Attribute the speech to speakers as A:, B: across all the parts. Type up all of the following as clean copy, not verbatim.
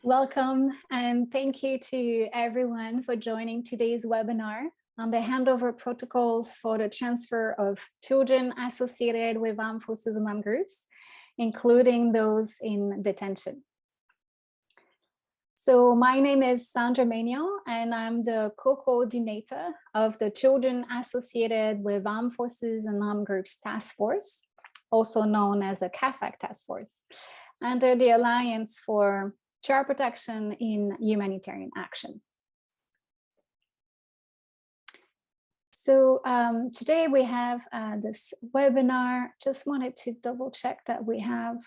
A: Welcome and thank you to everyone for joining today's webinar on the handover protocols for the transfer of children associated with armed forces and armed groups, including those in detention. So my name is Sandra Maignan, and I'm the co-coordinator of the Children Associated with Armed Forces and Armed Groups Task Force, also known as the CAAFAG Task Force, under the Alliance for Child Protection in Humanitarian Action. So today we have this webinar. Just wanted to double check that we have,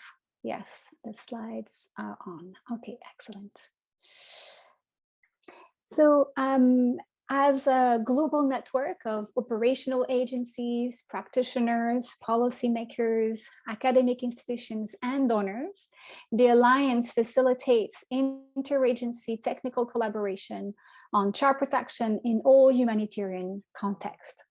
A: yes, the slides are on. Okay, excellent. So as a global network of operational agencies, practitioners, policymakers, academic institutions, and donors, the Alliance facilitates interagency technical collaboration on child protection in all humanitarian contexts.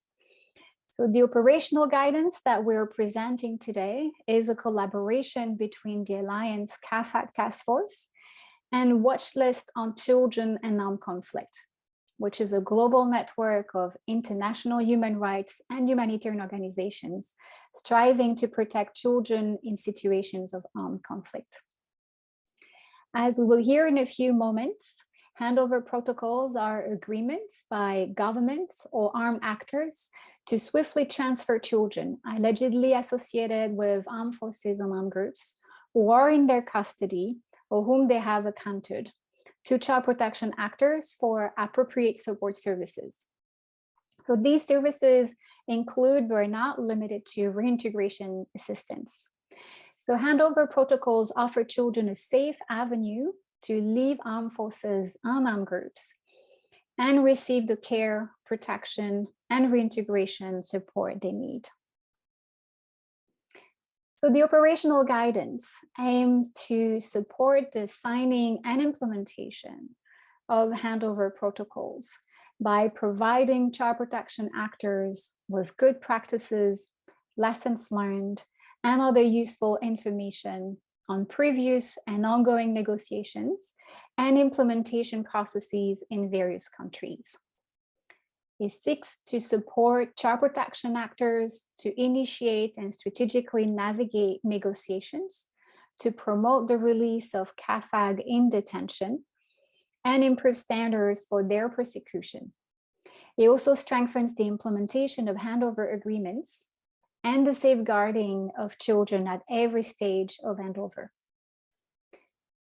A: So the operational guidance that we're presenting today is a collaboration between the Alliance CAAFAG Task Force and Watchlist on Children and Armed Conflict, which is a global network of international human rights and humanitarian organizations striving to protect children in situations of armed conflict. As we will hear in a few moments, handover protocols are agreements by governments or armed actors to swiftly transfer children allegedly associated with armed forces and armed groups who are in their custody or whom they have accounted to child protection actors for appropriate support services. So these services include, but are not limited to, reintegration assistance. So handover protocols offer children a safe avenue to leave armed forces and armed groups and receive the care, protection, and reintegration support they need. So the operational guidance aims to support the signing and implementation of handover protocols by providing child protection actors with good practices, lessons learned, and other useful information on previous and ongoing negotiations and implementation processes in various countries. It seeks to support child protection actors to initiate and strategically navigate negotiations, to promote the release of CAAFAG in detention, and improve standards for their prosecution. It also strengthens the implementation of handover agreements and the safeguarding of children at every stage of handover.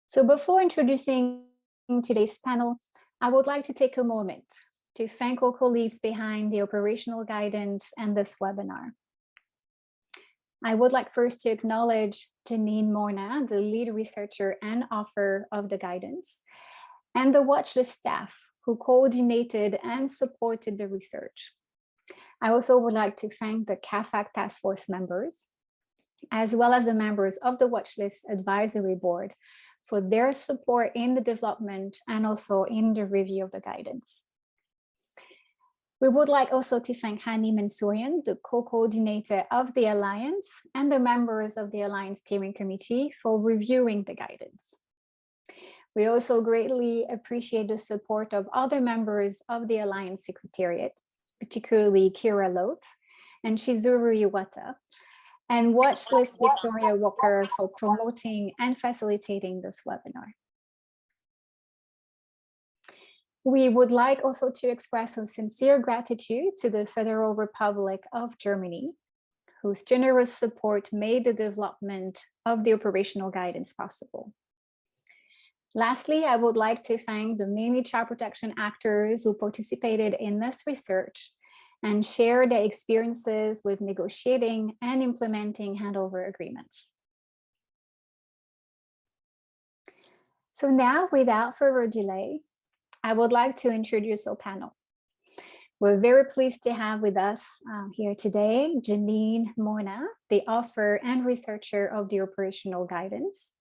A: So before introducing today's panel, I would like to take a moment to thank all colleagues behind the operational guidance and this webinar. I would like first to acknowledge Janine Morna, the lead researcher and author of the guidance, and the Watchlist staff who coordinated and supported the research. I also would like to thank the CAAFAG Task Force members, as well as the members of the Watchlist Advisory Board for their support in the development and also in the review of the guidance. We would like also to thank Hani Mansourian, the co-coordinator of the Alliance, and the members of the Alliance Steering Committee for reviewing the guidance. We also greatly appreciate the support of other members of the Alliance Secretariat, particularly Kira Loth and Shizuru Iwata, and Watchlist Victoria Walker for promoting and facilitating this webinar. We would like also to express a sincere gratitude to the Federal Republic of Germany, whose generous support made the development of the operational guidance possible. Lastly, I would like to thank the many child protection actors who participated in this research and shared their experiences with negotiating and implementing handover agreements. So now, without further delay, I would like to introduce our panel. We're very pleased to have with us here today, Janine Morna, the author and researcher of the operational guidance.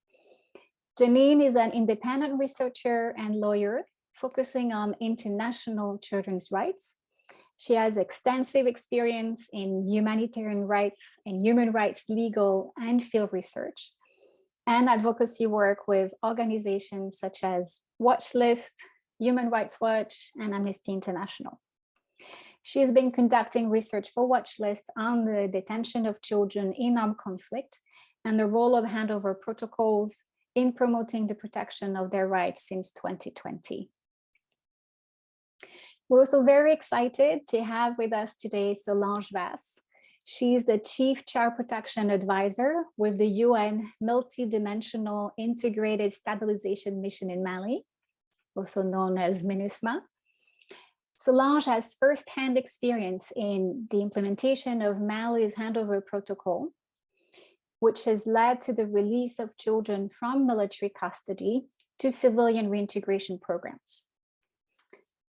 A: Janine is an independent researcher and lawyer focusing on international children's rights. She has extensive experience in humanitarian rights and human rights legal and field research, and advocacy work with organizations such as Watchlist, Human Rights Watch, and Amnesty International. She has been conducting research for Watchlist on the detention of children in armed conflict and the role of handover protocols in promoting the protection of their rights since 2020. We're also very excited to have with us today Solange Vass. She's the Chief Child Protection Advisor with the UN Multidimensional Integrated Stabilization Mission in Mali, also known as MINUSMA. Solange has firsthand experience in the implementation of Mali's handover protocol, which has led to the release of children from military custody to civilian reintegration programs.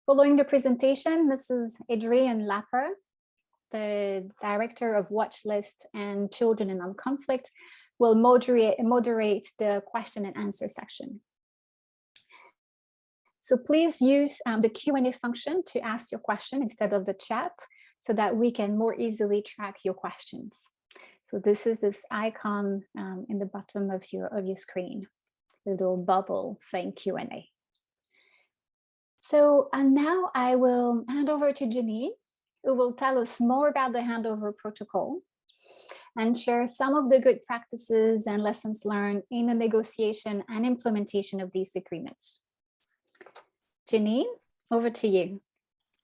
A: Following the presentation, Mrs. Adrienne Lapper, the Director of Watchlist and Children in Armed Conflict, will moderate the question and answer section. So please use the Q&A function to ask your question instead of the chat so that we can more easily track your questions. So this is this icon in the bottom of your screen, little bubble saying Q&A. So now I will hand over to Janine, who will tell us more about the handover protocol and share some of the good practices and lessons learned in the negotiation and implementation of these agreements. Janine, over to you.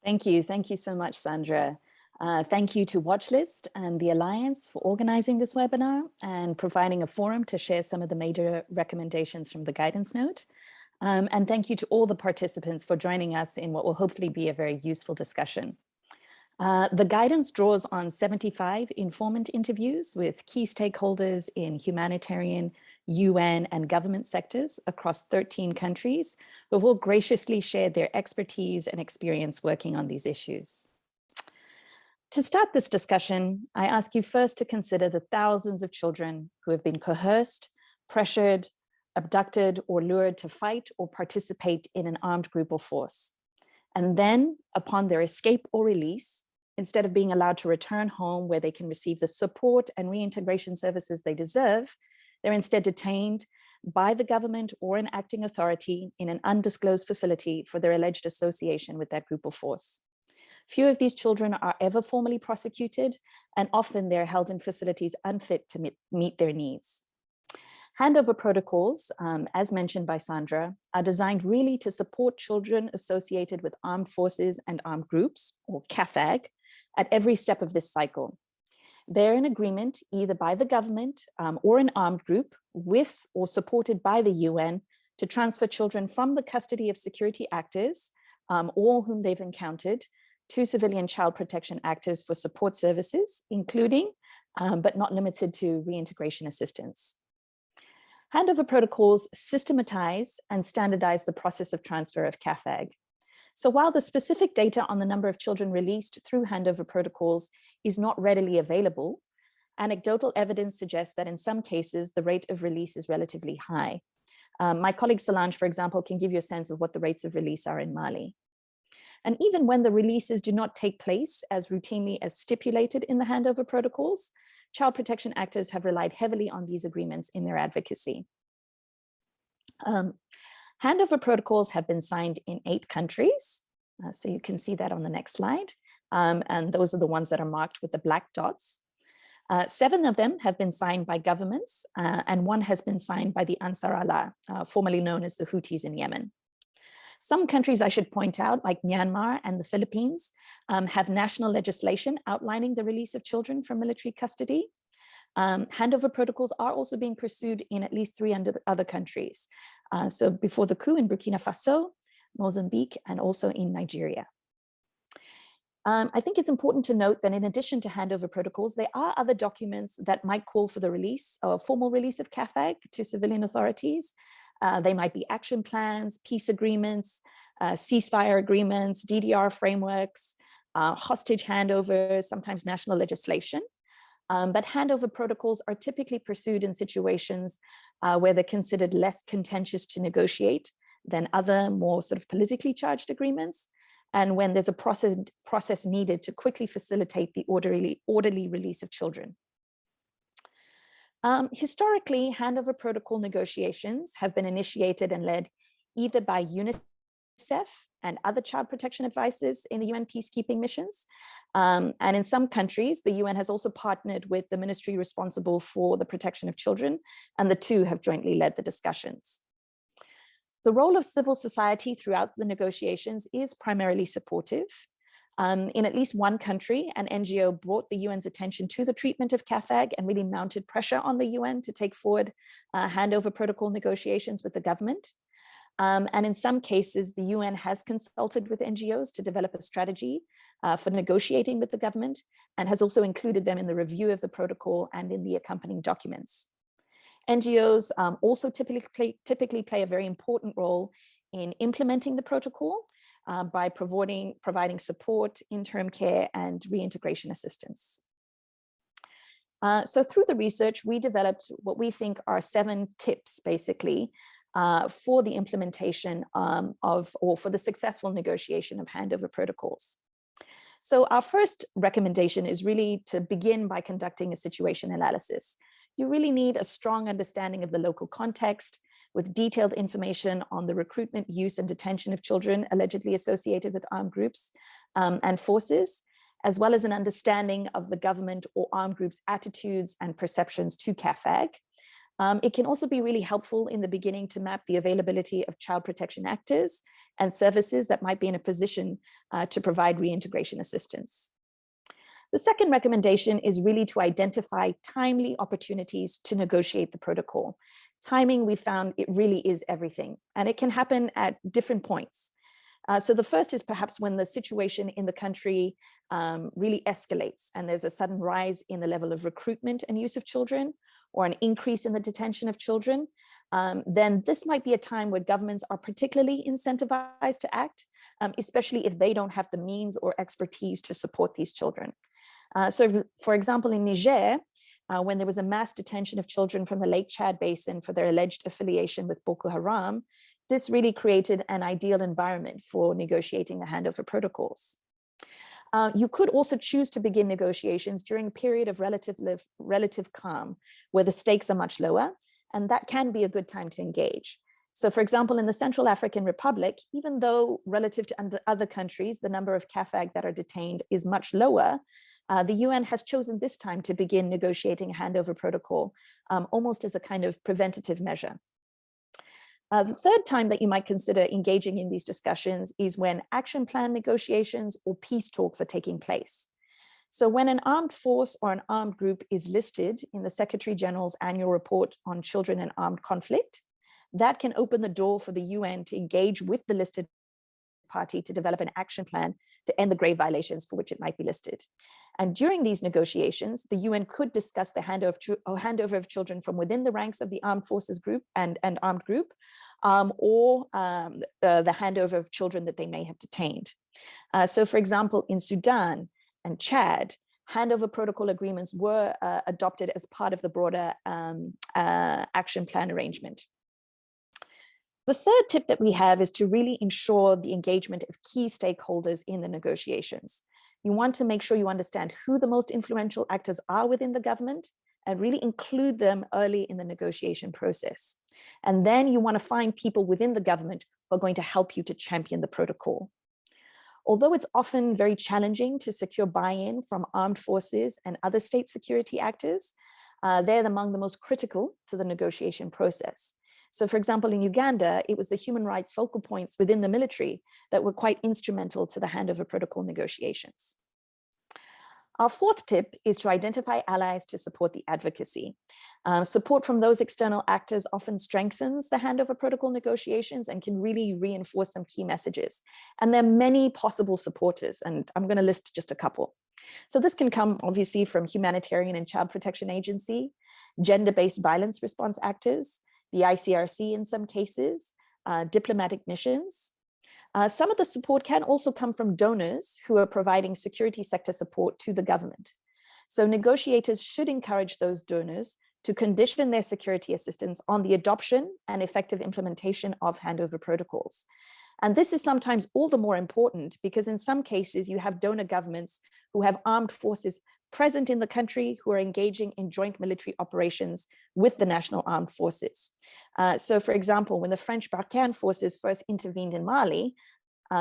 B: Thank you. Thank you so much, Sandra. Thank you to Watchlist and the Alliance for organizing this webinar and providing a forum to share some of the major recommendations from the guidance note. And thank you to all the participants for joining us in what will hopefully be a very useful discussion. The guidance draws on 75 informant interviews with key stakeholders in humanitarian, UN, and government sectors across 13 countries who have all graciously shared their expertise and experience working on these issues. To start this discussion, I ask you first to consider the thousands of children who have been coerced, pressured, abducted, or lured to fight or participate in an armed group or force. And then, upon their escape or release, instead of being allowed to return home where they can receive the support and reintegration services they deserve, they're instead detained by the government or an acting authority in an undisclosed facility for their alleged association with that group or force. Few of these children are ever formally prosecuted, and often they're held in facilities unfit to meet their needs. Handover protocols, as mentioned by Sandra, are designed really to support children associated with armed forces and armed groups, or CAAFAG, at every step of this cycle. They're an agreement either by the government or an armed group with or supported by the UN to transfer children from the custody of security actors, all whom they've encountered, to civilian child protection actors for support services, including, but not limited to, reintegration assistance. Handover protocols systematize and standardize the process of transfer of CAAFAG. So while the specific data on the number of children released through handover protocols is not readily available, anecdotal evidence suggests that in some cases, the rate of release is relatively high. My colleague Solange, for example, can give you a sense of what the rates of release are in Mali. And even when the releases do not take place as routinely as stipulated in the handover protocols, child protection actors have relied heavily on these agreements in their advocacy. Handover protocols have been signed in 8 countries. So you can see that on the next slide. And those are the ones that are marked with the black dots. 7 of them have been signed by governments, and 1 has been signed by the Ansar Allah, formerly known as the Houthis in Yemen. Some countries, I should point out, like Myanmar and the Philippines, have national legislation outlining the release of children from military custody. Handover protocols are also being pursued in at least 3 other countries. So before the coup in Burkina Faso, Mozambique, and also in Nigeria. I think it's important to note that in addition to handover protocols, there are other documents that might call for the release or formal release of CAAFAG to civilian authorities. They might be action plans, peace agreements, ceasefire agreements, DDR frameworks, hostage handovers, sometimes national legislation. But handover protocols are typically pursued in situations where they're considered less contentious to negotiate than other more sort of politically charged agreements, and when there's a process needed to quickly facilitate the orderly release of children. Historically, handover protocol negotiations have been initiated and led either by UNICEF and other child protection advisors in the UN peacekeeping missions. And in some countries, the UN has also partnered with the ministry responsible for the protection of children, and the two have jointly led the discussions. The role of civil society throughout the negotiations is primarily supportive. In at least one country, an NGO brought the UN's attention to the treatment of CAAFAG and really mounted pressure on the UN to take forward handover protocol negotiations with the government. And in some cases, the UN has consulted with NGOs to develop a strategy for negotiating with the government, and has also included them in the review of the protocol and in the accompanying documents. NGOs also typically play a very important role in implementing the protocol by providing support, interim care, and reintegration assistance. So through the research, we developed what we think are 7 tips, basically, for the implementation or for the successful negotiation of handover protocols. So our first recommendation is really to begin by conducting a situation analysis. You really need a strong understanding of the local context, with detailed information on the recruitment, use, and detention of children allegedly associated with armed groups and forces, as well as an understanding of the government or armed groups' attitudes and perceptions to CAAFAG. It can also be really helpful in the beginning to map the availability of child protection actors and services that might be in a position to provide reintegration assistance. The second recommendation is really to identify timely opportunities to negotiate the protocol. Timing, we found, it really is everything, and it can happen at different points. So the first is perhaps when the situation in the country really escalates and there's a sudden rise in the level of recruitment and use of children, or an increase in the detention of children, then this might be a time where governments are particularly incentivized to act, especially if they don't have the means or expertise to support these children. So for example, in Niger, when there was a mass detention of children from the Lake Chad Basin for their alleged affiliation with Boko Haram, this really created an ideal environment for negotiating the handover protocols. You could also choose to begin negotiations during a period of relative calm, where the stakes are much lower, and that can be a good time to engage. So for example, in the Central African Republic, even though relative to other countries, the number of CAAFAG that are detained is much lower, the UN has chosen this time to begin negotiating a handover protocol, almost as a kind of preventative measure. The third time that you might consider engaging in these discussions is when action plan negotiations or peace talks are taking place. So when an armed force or an armed group is listed in the Secretary General's annual report on children in armed conflict, that can open the door for the UN to engage with the listed party to develop an action plan to end the grave violations for which it might be listed. And during these negotiations, the UN could discuss the handover of children from within the ranks of the armed forces group and armed group, or the handover of children that they may have detained. So for example, in Sudan and Chad, handover protocol agreements were adopted as part of the broader action plan arrangement. The third tip that we have is to really ensure the engagement of key stakeholders in the negotiations. You want to make sure you understand who the most influential actors are within the government and really include them early in the negotiation process. And then you want to find people within the government who are going to help you to champion the protocol. Although it's often very challenging to secure buy-in from armed forces and other state security actors, they're among the most critical to the negotiation process. So for example, in Uganda, it was the human rights focal points within the military that were quite instrumental to the handover protocol negotiations. Our fourth tip is to identify allies to support the advocacy. Support from those external actors often strengthens the handover protocol negotiations and can really reinforce some key messages. And there are many possible supporters, and I'm going to list just a couple. So this can come obviously from Humanitarian and Child Protection Agency, gender-based violence response actors, the ICRC in some cases, diplomatic missions. Some of the support can also come from donors who are providing security sector support to the government. So negotiators should encourage those donors to condition their security assistance on the adoption and effective implementation of handover protocols. And this is sometimes all the more important because in some cases you have donor governments who have armed forces present in the country who are engaging in joint military operations with the national armed forces. So for example, when the French Barkhane forces first intervened in Mali,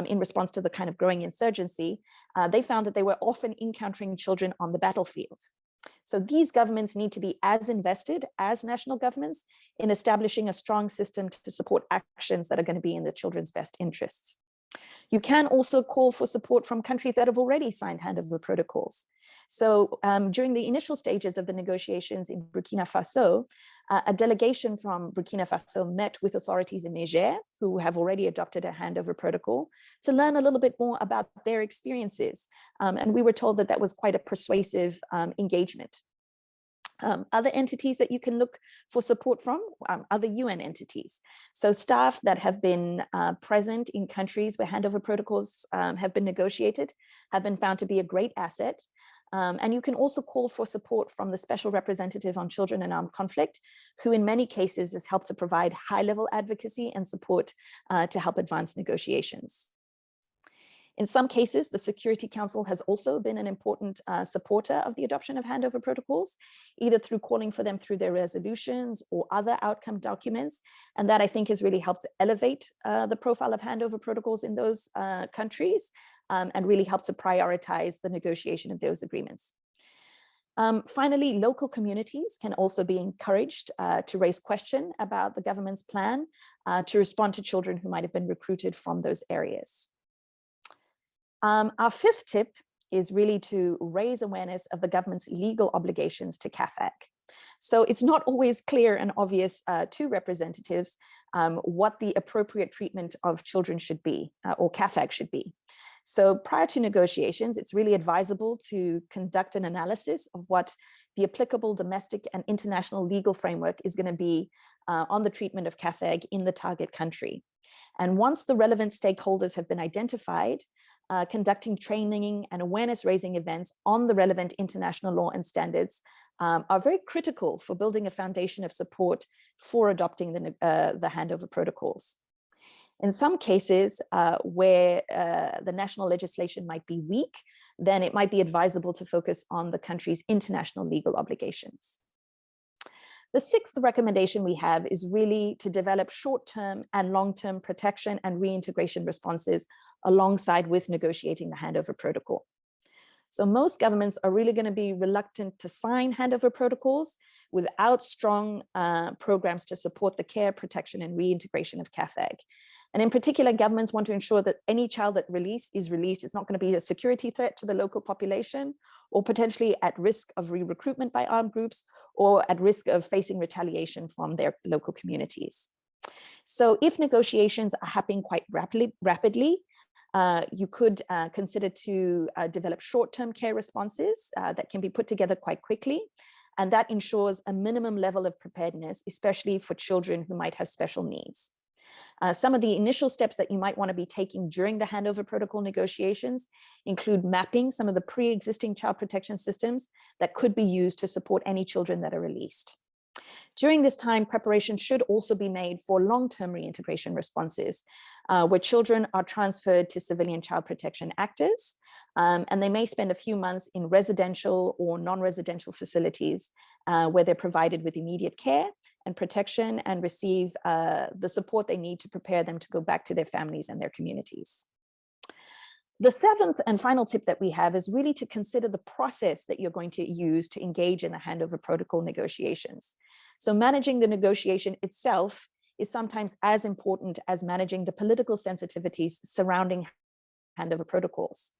B: in response to the kind of growing insurgency, they found that they were often encountering children on the battlefield. So these governments need to be as invested as national governments in establishing a strong system to support actions that are going to be in the children's best interests. You can also call for support from countries that have already signed handover protocols. So during the initial stages of the negotiations in Burkina Faso, a delegation from Burkina Faso met with authorities in Niger, who have already adopted a handover protocol, to learn a little bit more about their experiences. And we were told that that was quite a persuasive engagement. Other entities that you can look for support from, other UN entities. So staff that have been present in countries where handover protocols have been negotiated have been found to be a great asset. And you can also call for support from the Special Representative on Children in Armed Conflict, who in many cases has helped to provide high-level advocacy and support to help advance negotiations. In some cases, the Security Council has also been an important supporter of the adoption of handover protocols, either through calling for them through their resolutions or other outcome documents. And that I think has really helped to elevate the profile of handover protocols in those countries and really helped to prioritize the negotiation of those agreements. Finally, local communities can also be encouraged to raise question about the government's plan to respond to children who might have been recruited from those areas. Our fifth tip is really to raise awareness of the government's legal obligations to CAAFAG. So it's not always clear and obvious to representatives what the appropriate treatment of children should be, or CAAFAG should be. So prior to negotiations, it's really advisable to conduct an analysis of what the applicable domestic and international legal framework is going to be on the treatment of CAAFAG in the target country. And once the relevant stakeholders have been identified, conducting training and awareness raising events on the relevant international law and standards are very critical for building a foundation of support for adopting the handover protocols. In some cases where the national legislation might be weak, then it might be advisable to focus on the country's international legal obligations. The sixth recommendation we have is really to develop short-term and long-term protection and reintegration responses alongside with negotiating the handover protocol. So most governments are really going to be reluctant to sign handover protocols without strong programs to support the care, protection, and reintegration of CAAFAG. And in particular, governments want to ensure that any child that is released is not going to be a security threat to the local population, or potentially at risk of re-recruitment by armed groups, or at risk of facing retaliation from their local communities. So if negotiations are happening quite rapidly, you could consider to develop short-term care responses that can be put together quite quickly. And that ensures a minimum level of preparedness, especially for children who might have special needs. Some of the initial steps that you might want to be taking during the handover protocol negotiations include mapping some of the pre-existing child protection systems that could be used to support any children that are released. During this time, preparation should also be made for long-term reintegration responses, where children are transferred to civilian child protection actors, and they may spend a few months in residential or non-residential facilities where they're provided with immediate care and protection and receive the support they need to prepare them to go back to their families and their communities. The seventh and final tip that we have is really to consider the process that you're going to use to engage in the handover protocol negotiations. So managing the negotiation itself is sometimes as important as managing the political sensitivities surrounding handover protocols.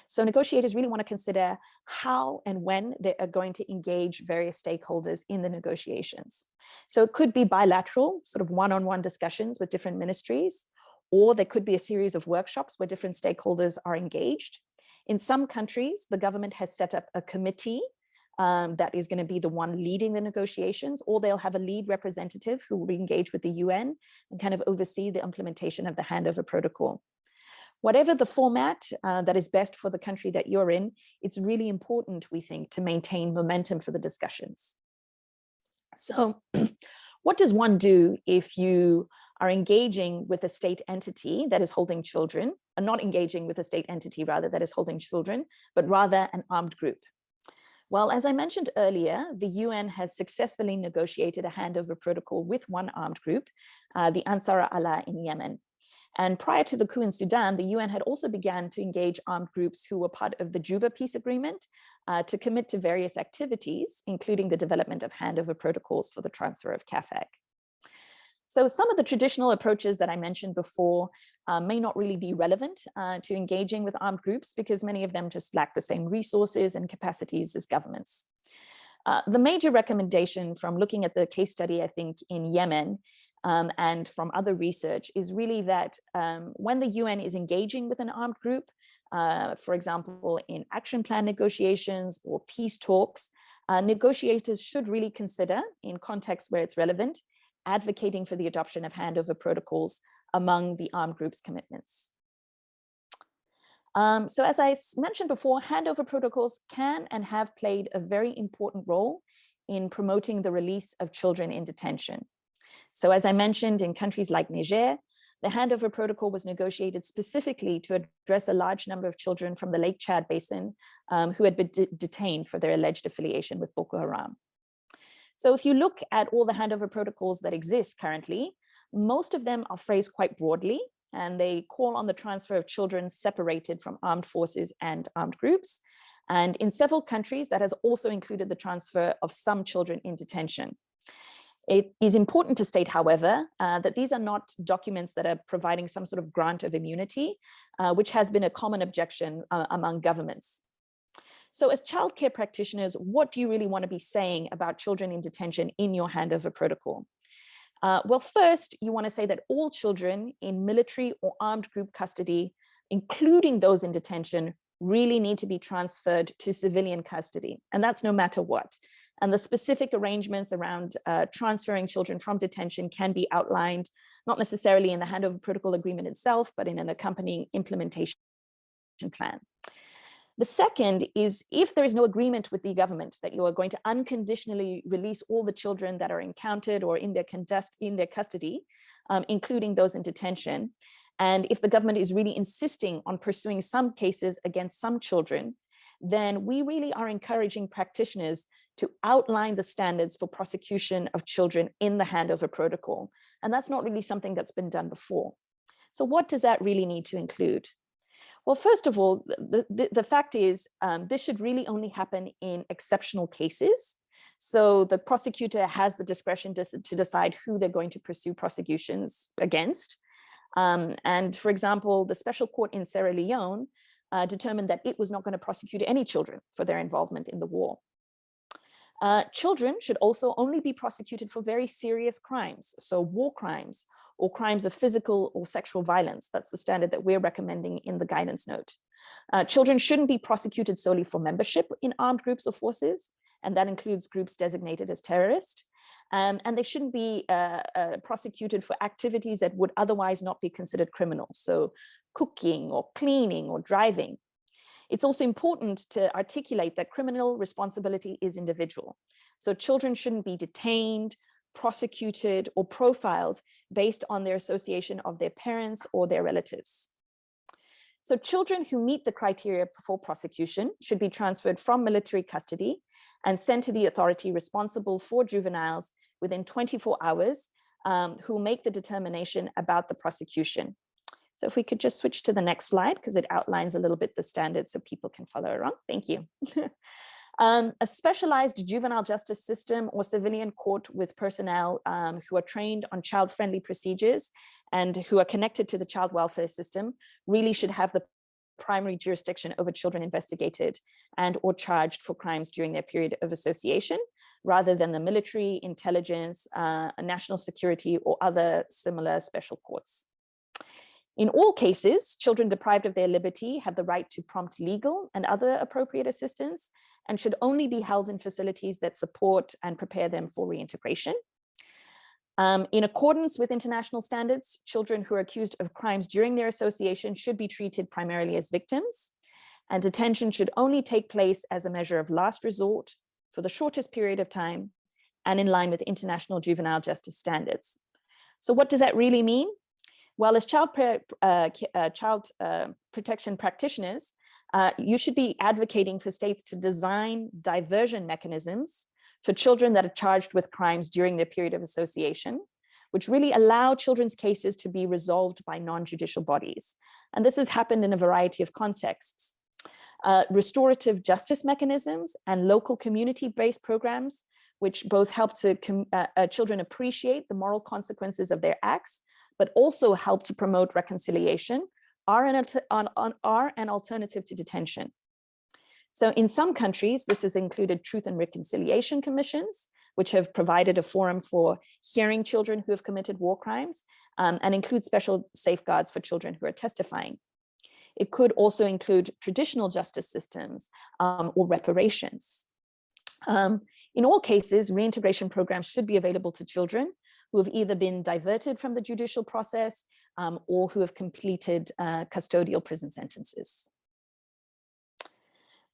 B: So negotiators really want to consider how and when they are going to engage various stakeholders in the negotiations. So it could be bilateral, sort of one-on-one discussions with different ministries, or there could be a series of workshops where different stakeholders are engaged. In some countries, the government has set up a committee that is going to be the one leading the negotiations, or they'll have a lead representative who will engage with the UN and kind of oversee the implementation of the handover protocol. Whatever the format that is best for the country that you're in, it's really important, we think, to maintain momentum for the discussions. So what does one do if you are engaging with a state entity that is holding children, or not engaging with a state entity rather that is holding children, but rather an armed group? Well, as I mentioned earlier, the UN has successfully negotiated a handover protocol with one armed group, the Ansar Allah in Yemen. And prior to the coup in Sudan, the UN had also begun to engage armed groups who were part of the Juba peace agreement to commit to various activities, including the development of handover protocols for the transfer of CAAFAG. So some of the traditional approaches that I mentioned before may not really be relevant to engaging with armed groups because many of them just lack the same resources and capacities as governments. The major recommendation from looking at the case study, I think, in Yemen and from other research is really that when the UN is engaging with an armed group, for example, in action plan negotiations or peace talks, negotiators should really consider, in contexts where it's relevant, advocating for the adoption of handover protocols among the armed group's commitments. So as I mentioned before, handover protocols can and have played a very important role in promoting the release of children in detention. So as I mentioned, in countries like Niger, the handover protocol was negotiated specifically to address a large number of children from the Lake Chad Basin who had been detained for their alleged affiliation with Boko Haram. So if you look at all the handover protocols that exist currently, most of them are phrased quite broadly, and they call on the transfer of children separated from armed forces and armed groups. And in several countries, that has also included the transfer of some children in detention. It is important to state, however, that these are not documents that are providing some sort of grant of immunity, which has been a common objection among governments. So as childcare practitioners, what do you really want to be saying about children in detention in your handover protocol? Well, first, you want to say that all children in military or armed group custody, including those in detention, really need to be transferred to civilian custody, and that's no matter what. And the specific arrangements around transferring children from detention can be outlined, not necessarily in the handover protocol agreement itself, but in an accompanying implementation plan. The second is, if there is no agreement with the government that you are going to unconditionally release all the children that are encountered or in their custody, including those in detention, and if the government is really insisting on pursuing some cases against some children, then we really are encouraging practitioners to outline the standards for prosecution of children in the handover protocol. And that's not really something that's been done before. So what does that really need to include? Well, first of all, the fact is this should really only happen in exceptional cases. So the prosecutor has the discretion to decide who they're going to pursue prosecutions against. And for example, the special court in Sierra Leone determined that it was not going to prosecute any children for their involvement in the war. Children should also only be prosecuted for very serious crimes, so war crimes or crimes of physical or sexual violence. That's the standard that we're recommending in the guidance note. Children shouldn't be prosecuted solely for membership in armed groups or forces, and that includes groups designated as terrorist. And they shouldn't be prosecuted for activities that would otherwise not be considered criminal, so cooking or cleaning or driving. It's also important to articulate that criminal responsibility is individual. So children shouldn't be detained, prosecuted, or profiled based on their association of their parents or their relatives. So children who meet the criteria for prosecution should be transferred from military custody and sent to the authority responsible for juveniles within 24 hours, who make the determination about the prosecution. So if we could just switch to the next slide, because it outlines a little bit the standards so people can follow along. Thank you. A specialized juvenile justice system or civilian court with personnel who are trained on child-friendly procedures and who are connected to the child welfare system really should have the primary jurisdiction over children investigated and or charged for crimes during their period of association, rather than the military, intelligence, national security, or other similar special courts. In all cases, children deprived of their liberty have the right to prompt legal and other appropriate assistance and should only be held in facilities that support and prepare them for reintegration. In accordance with international standards, children who are accused of crimes during their association should be treated primarily as victims, and detention should only take place as a measure of last resort for the shortest period of time and in line with international juvenile justice standards. So what does that really mean? Well, as child protection practitioners, you should be advocating for states to design diversion mechanisms for children that are charged with crimes during their period of association, which really allow children's cases to be resolved by non-judicial bodies. And this has happened in a variety of contexts. Restorative justice mechanisms and local community-based programs, which both help to children appreciate the moral consequences of their acts, but also help to promote reconciliation, are an alternative to detention. So in some countries, this has included truth and reconciliation commissions, which have provided a forum for hearing children who have committed war crimes, and include special safeguards for children who are testifying. It could also include traditional justice systems or reparations. In all cases, reintegration programs should be available to children who have either been diverted from the judicial process or who have completed custodial prison sentences.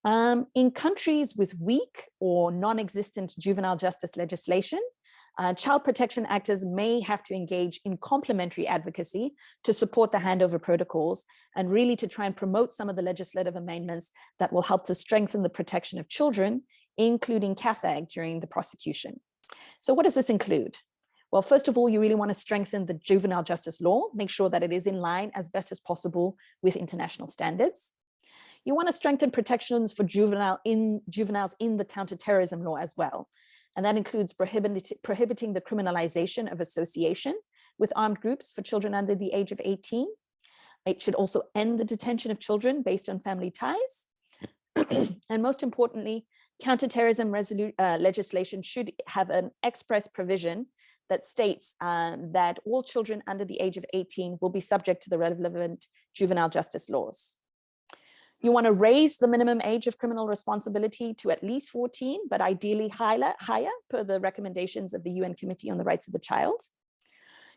B: In countries with weak or non-existent juvenile justice legislation, child protection actors may have to engage in complementary advocacy to support the handover protocols and really to try and promote some of the legislative amendments that will help to strengthen the protection of children, including CAAFAG during the prosecution. So what does this include? Well, first of all, you really want to strengthen the juvenile justice law, make sure that it is in line as best as possible with international standards. You want to strengthen protections for juveniles in the counterterrorism law as well. And that includes prohibiting the criminalization of association with armed groups for children under the age of 18. It should also end the detention of children based on family ties. And most importantly, counterterrorism legislation should have an express provision that states that all children under the age of 18 will be subject to the relevant juvenile justice laws. You want to raise the minimum age of criminal responsibility to at least 14, but ideally higher per the recommendations of the UN Committee on the Rights of the Child.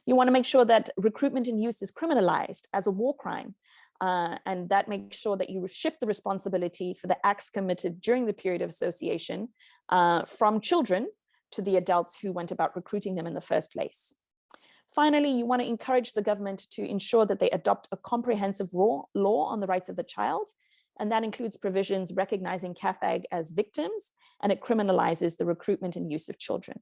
B: You want to make sure that recruitment and use is criminalized as a war crime. And that makes sure that you shift the responsibility for the acts committed during the period of association from children to the adults who went about recruiting them in the first place. Finally, you want to encourage the government to ensure that they adopt a comprehensive law on the rights of the child. And that includes provisions recognizing CAAFAG as victims, and it criminalizes the recruitment and use of children.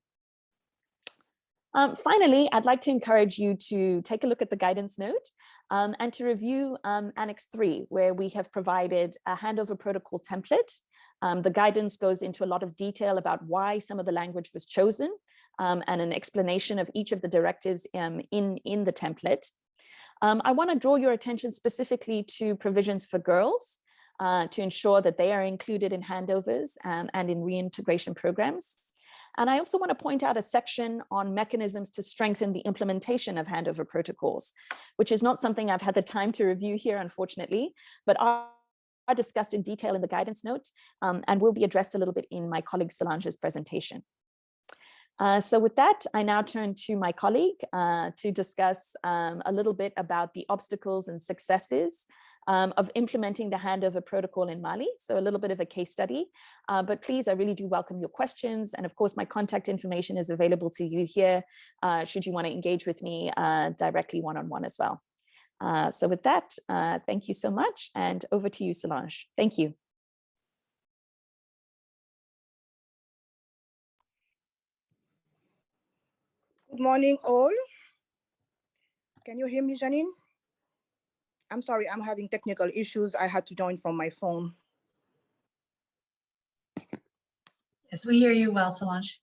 B: Finally, I'd like to encourage you to take a look at the guidance note and to review Annex 3, where we have provided a handover protocol template. The guidance goes into a lot of detail about why some of the language was chosen and an explanation of each of the directives in the template. I want to draw your attention specifically to provisions for girls to ensure that they are included in handovers and in reintegration programs. And I also want to point out a section on mechanisms to strengthen the implementation of handover protocols, which is not something I've had the time to review here, unfortunately, but are discussed in detail in the guidance note and will be addressed a little bit in my colleague Solange's presentation. So with that, I now turn to my colleague to discuss a little bit about the obstacles and successes of implementing the handover protocol in Mali. So a little bit of a case study, but please, I really do welcome your questions. And of course, my contact information is available to you here, should you want to engage with me directly one-on-one as well. So with that, thank you so much. And over to you, Solange. Thank you.
C: Good morning, all. Can you hear me, Janine? I'm sorry, I'm having technical issues. I had to join from my phone.
D: Yes, we hear you well, Solange.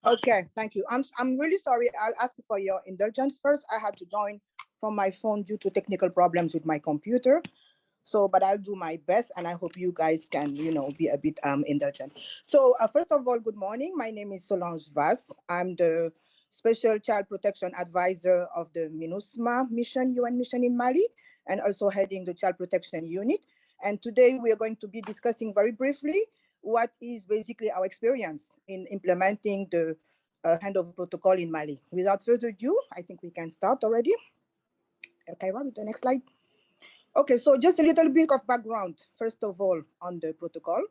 C: Okay, thank you. I'm really sorry. I'll ask for your indulgence first. I had to join from my phone due to technical problems with my computer. So, but I'll do my best, and I hope you guys can, be a bit indulgent. So, first of all, good morning. My name is Solange Vaz. I'm the Special Child Protection Advisor of the MINUSMA mission, UN mission in Mali, and also heading the Child Protection Unit. And today we are going to be discussing very briefly what is basically our experience in implementing the handover protocol in Mali. Without further ado, I think we can start already. Okay, run with the next slide. Okay, so just a little bit of background, first of all, on the protocol.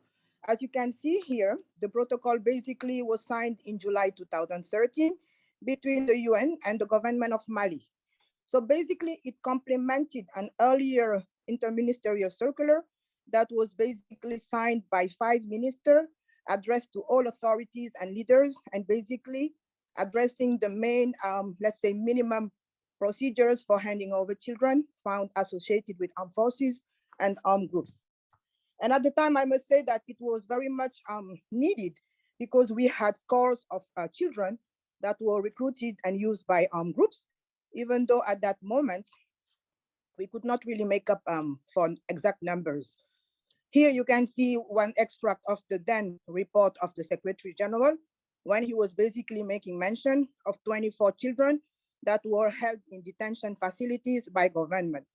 C: As you can see here, the protocol basically was signed in July 2013 between the UN and the government of Mali. So basically, it complemented an earlier interministerial circular that was basically signed by 5 ministers, addressed to all authorities and leaders, and basically addressing the main, let's say, minimum procedures for handing over children found associated with armed forces and armed groups. And at the time, I must say that it was very much needed, because we had scores of children that were recruited and used by armed groups, even though at that moment, we could not really make up for exact numbers. Here you can see one extract of the then report of the Secretary General, when he was basically making mention of 24 children that were held in detention facilities by government.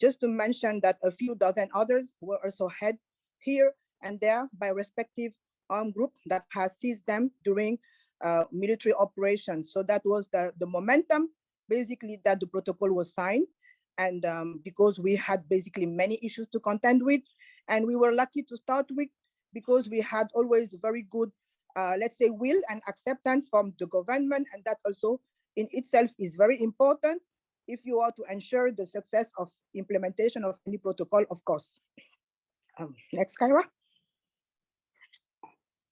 C: Just to mention that a few dozen others were also held here and there by respective armed group that has seized them during military operations. So that was the momentum, basically, that the protocol was signed. And because we had basically many issues to contend with, and we were lucky to start with, because we had always very good, let's say, will and acceptance from the government. And that also in itself is very important if you are to ensure the success of implementation of any protocol, of course. Next, Kyra.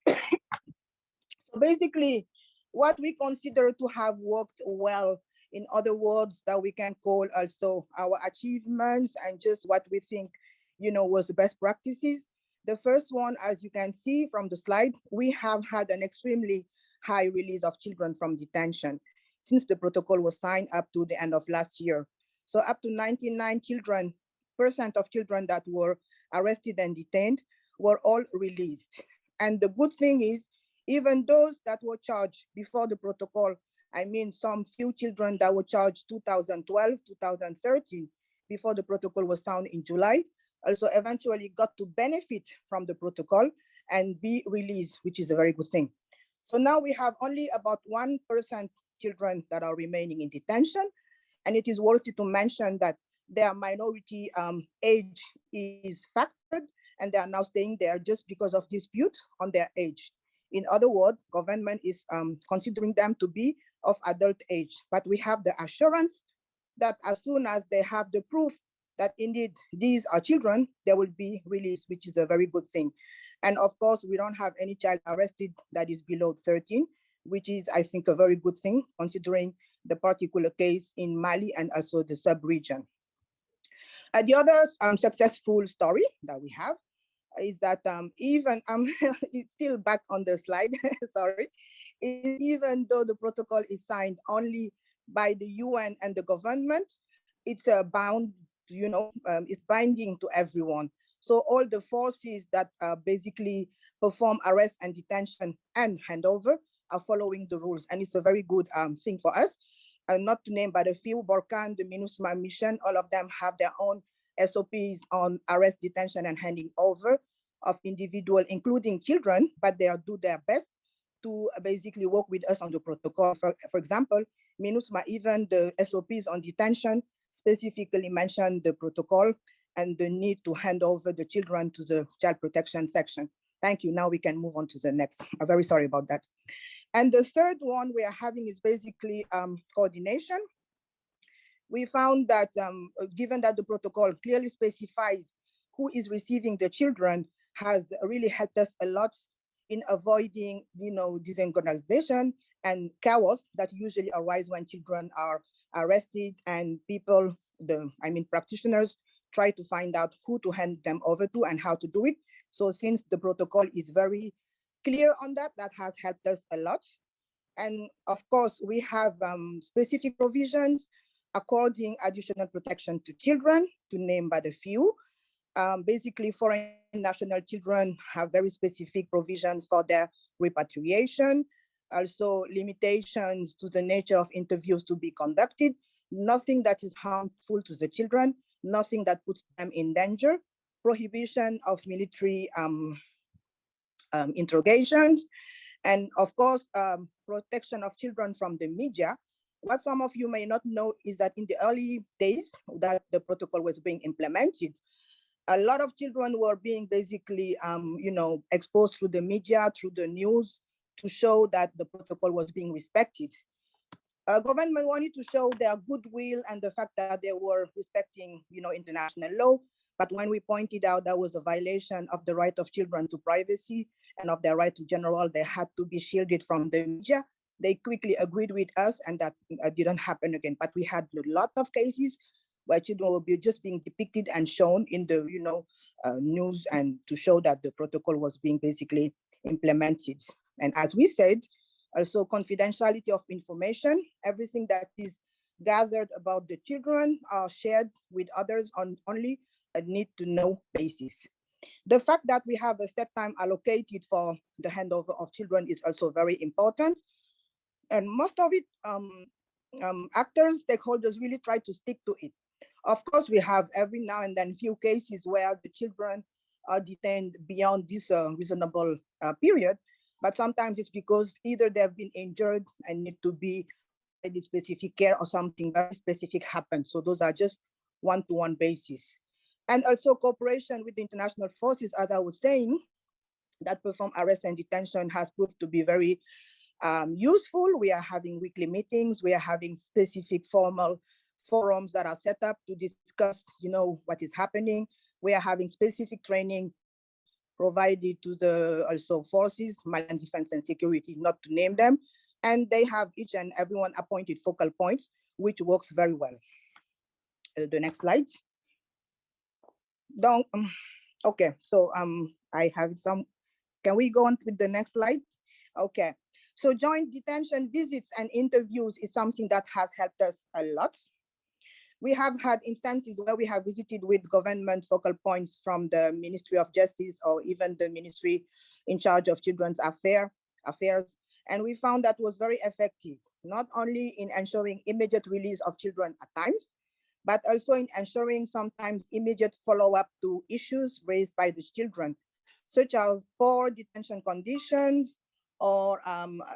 C: So basically, what we consider to have worked well, in other words, that we can call also our achievements and just what we think, was the best practices. The first one, as you can see from the slide, we have had an extremely high release of children from detention since the protocol was signed up to the end of last year. So up to 99% of children that were arrested and detained were all released. And the good thing is, even those that were charged before the protocol, I mean, some few children that were charged 2012, 2013, before the protocol was signed in July, also eventually got to benefit from the protocol and be released, which is a very good thing. So now we have only about 1% children that are remaining in detention. And it is worthy to mention that their minority age is factored, and they are now staying there just because of dispute on their age. In other words, government is considering them to be of adult age, but we have the assurance that as soon as they have the proof that indeed these are children, they will be released, which is a very good thing. And of course, we don't have any child arrested that is below 13, which is, I think, a very good thing, considering the particular case in Mali and also the sub-region. The other successful story that we have is that even, it's still back on the slide, sorry, even though the protocol is signed only by the UN and the government, it's bound, it's binding to everyone. So all the forces that basically perform arrest and detention and handover are following the rules. And it's a very good thing for us. Not to name but a few, Borkan, the MINUSMA mission, all of them have their own SOPs on arrest, detention, and handing over of individual, including children, but they do their best to basically work with us on the protocol. For example, MINUSMA, even the SOPs on detention specifically mention the protocol and the need to hand over the children to the child protection section. Thank you. Now we can move on to the next. I'm very sorry about that. And the third one we are having is basically coordination. We found that given that the protocol clearly specifies who is receiving the children, has really helped us a lot in avoiding, disorganization and chaos that usually arise when children are arrested and people, practitioners, try to find out who to hand them over to and how to do it. So since the protocol is very clear on that, that has helped us a lot. And of course, we have specific provisions according additional protection to children, to name but a few. Basically, foreign national children have very specific provisions for their repatriation, also limitations to the nature of interviews to be conducted, nothing that is harmful to the children, nothing that puts them in danger, prohibition of military interrogations, and of course, protection of children from the media. What some of you may not know is that in the early days that the protocol was being implemented, a lot of children were being basically, exposed through the media, through the news, to show that the protocol was being respected. Government wanted to show their goodwill and the fact that they were respecting, international law, But when we pointed out that was a violation of the right of children to privacy and of their right to general, they had to be shielded from the media. They quickly agreed with us, and that didn't happen again. But we had a lot of cases where children will be just being depicted and shown in the news, and to show that the protocol was being basically implemented. And as we said, also confidentiality of information, everything that is gathered about the children are shared with others on only a need to know basis. The fact that we have a set time allocated for the handover of children is also very important. And most of it, actors, stakeholders really try to stick to it. Of course, we have every now and then few cases where the children are detained beyond this reasonable period, but sometimes it's because either they've been injured and need to be provided specific care, or something very specific happened. So those are just one-to-one basis. And also cooperation with the international forces, as I was saying, that perform arrest and detention has proved to be very useful. We are having weekly meetings. We are having specific formal forums that are set up to discuss, what is happening. We are having specific training provided to the also forces, Malian Defense and Security, not to name them. And they have each and everyone appointed focal points, which works very well. The next slide. Okay, so I have some, can we go on with the next slide? Okay, so joint detention visits and interviews is something that has helped us a lot. We have had instances where we have visited with government focal points from the Ministry of Justice, or even the ministry in charge of children's affairs. And we found that was very effective, not only in ensuring immediate release of children at times, but also in ensuring sometimes immediate follow-up to issues raised by the children, such as poor detention conditions or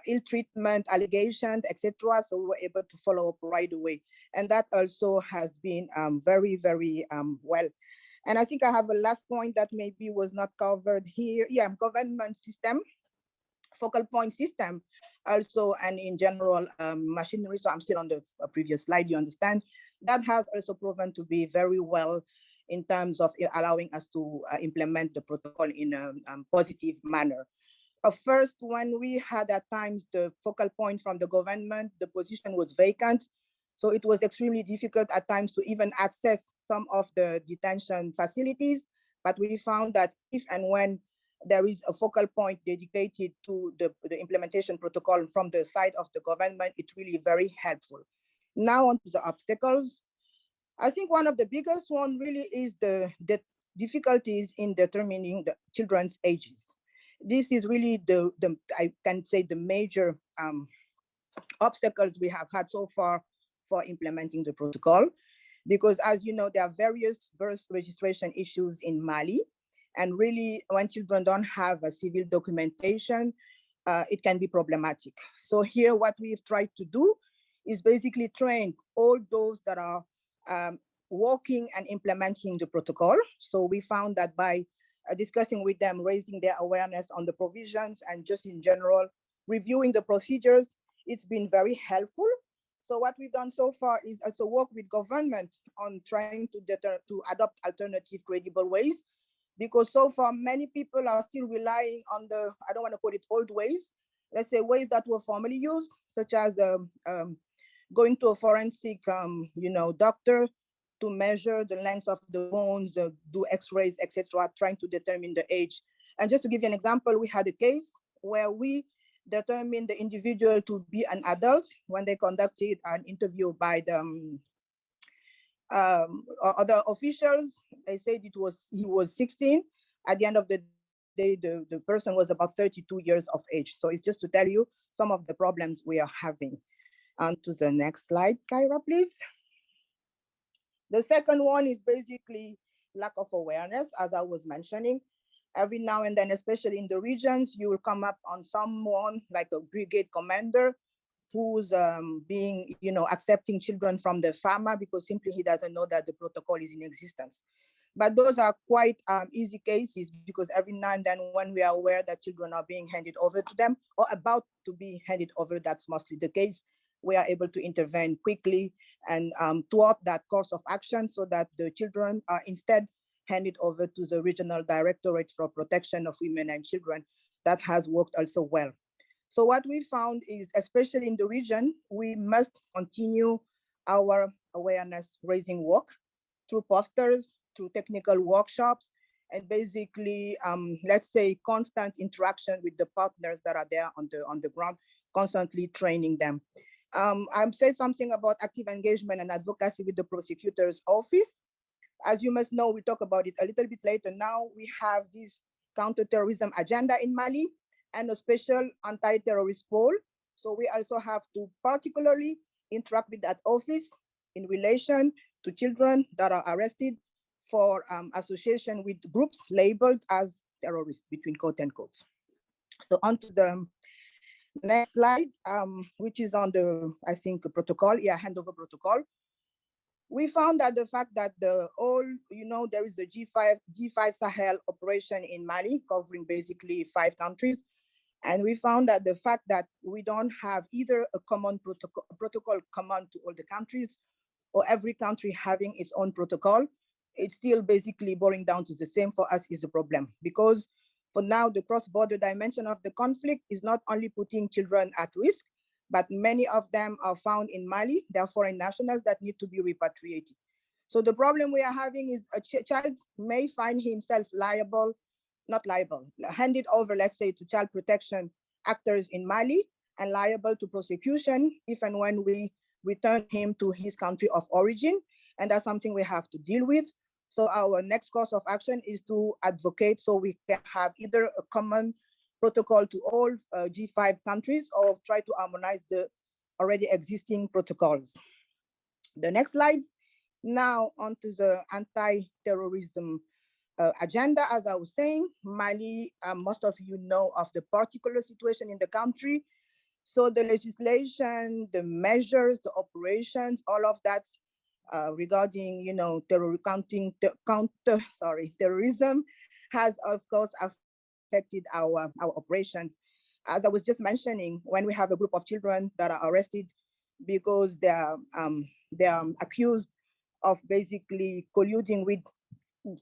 C: ill treatment allegations, etc. So we were able to follow up right away. And that also has been very, very well. And I think I have a last point that maybe was not covered here. Yeah, government system, focal point system also, and in general machinery. So I'm still on the previous slide, you understand. That has also proven to be very well in terms of allowing us to implement the protocol in a positive manner. First, when we had at times the focal point from the government, the position was vacant. So it was extremely difficult at times to even access some of the detention facilities. But we found that if and when there is a focal point dedicated to the implementation protocol from the side of the government, it's really very helpful. Now on to the obstacles. I think one of the biggest one really is the difficulties in determining the children's ages. This is really I can say the major obstacles we have had so far for implementing the protocol, because as you know, there are various birth registration issues in Mali, and really when children don't have a civil documentation, it can be problematic. So here what we've tried to do is basically train all those that are working and implementing the protocol. So we found that by discussing with them, raising their awareness on the provisions, and just in general, reviewing the procedures, it's been very helpful. So what we've done so far is also work with government on trying to adopt alternative credible ways, because so far many people are still relying on the, I don't want to call it old ways, let's say ways that were formerly used, such as going to a forensic doctor to measure the length of the bones, do x-rays, etc., trying to determine the age. And just to give you an example, we had a case where we determined the individual to be an adult when they conducted an interview by the other officials. They said he was 16. At the end of the day, the person was about 32 years of age. So it's just to tell you some of the problems we are having. On to the next slide, Kyra, please. The second one is basically lack of awareness, as I was mentioning. Every now and then, especially in the regions, you will come up on someone like a brigade commander who's accepting children from the farmer because simply he doesn't know that the protocol is in existence. But those are quite easy cases, because every now and then when we are aware that children are being handed over to them or about to be handed over, that's mostly the case, we are able to intervene quickly and thwart that course of action so that the children are instead hand it over to the Regional Directorate for Protection of Women and Children. That has worked also well. So what we found is, especially in the region, we must continue our awareness raising work through posters, through technical workshops, and basically, let's say, constant interaction with the partners that are there on the ground, constantly training them. I'm saying something about active engagement and advocacy with the prosecutor's office. As you must know, we talk about it a little bit later. Now we have this counterterrorism agenda in Mali and a special anti-terrorist pole. So we also have to particularly interact with that office in relation to children that are arrested for association with groups labeled as terrorists, between quote and quote. So on to the next slide, which is on the, I think, protocol, handover protocol. We found that the fact that there is the G5 Sahel operation in Mali covering basically 5 countries. And we found that the fact that we don't have either a common protocol common to all the countries, or every country having its own protocol, it's still basically boiling down to the same for us is a problem. Because for now, the cross-border dimension of the conflict is not only putting children at risk, but many of them are found in Mali. They are foreign nationals that need to be repatriated. So the problem we are having is a child may find himself handed over, let's say, to child protection actors in Mali and liable to prosecution if and when we return him to his country of origin. And that's something we have to deal with. So our next course of action is to advocate so we can have either a common protocol to all G5 countries or try to harmonize the already existing protocols. The next slide. Now onto the anti-terrorism agenda. As I was saying, Mali, most of you know of the particular situation in the country. So the legislation, the measures, the operations, all of that regarding, terrorism has of course affected our operations. As I was just mentioning, when we have a group of children that are arrested because they are accused of basically colluding with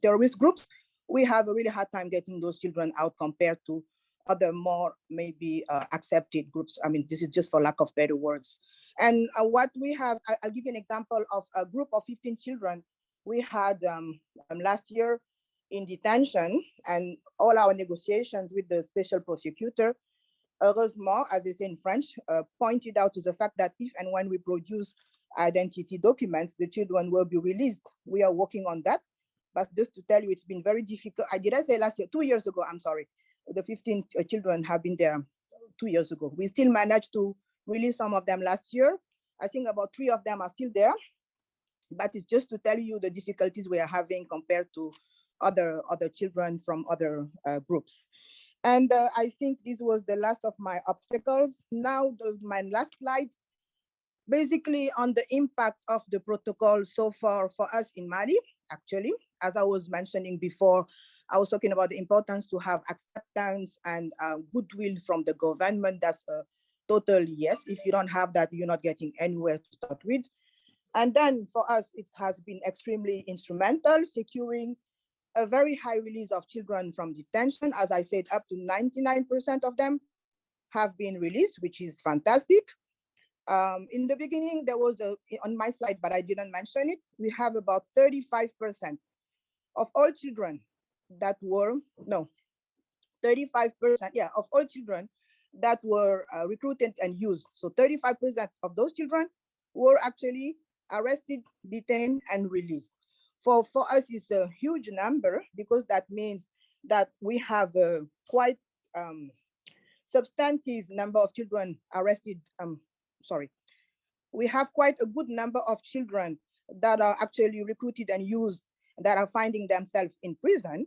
C: terrorist groups, we have a really hard time getting those children out compared to other more maybe accepted groups. I mean, this is just for lack of better words. And what we have, I'll give you an example of a group of 15 children we had last year in detention, and all our negotiations with the special prosecutor, heureusement, as they say in French, pointed out to the fact that if and when we produce identity documents, the children will be released. We are working on that. But just to tell you, it's been very difficult. Did I say last year? 2 years ago, I'm sorry. The 15 children have been there 2 years ago. We still managed to release some of them last year. I think about 3 of them are still there. But it's just to tell you the difficulties we are having compared to other children from other groups. And I think this was the last of my obstacles. Now, my last slide, basically on the impact of the protocol so far for us in Mali, actually. As I was mentioning before, I was talking about the importance to have acceptance and goodwill from the government. That's a total yes. If you don't have that, you're not getting anywhere to start with. And then for us, it has been extremely instrumental, securing a very high release of children from detention. As I said, up to 99% of them have been released, which is fantastic. In the beginning, there was on my slide, but I didn't mention it, we have about 35% of all children that were, 35%, of all children that were recruited and used. So 35% of those children were actually arrested, detained, and released. For us, it's a huge number because that means that we have a quite substantive number of children arrested. We have quite a good number of children that are actually recruited and used that are finding themselves in prison.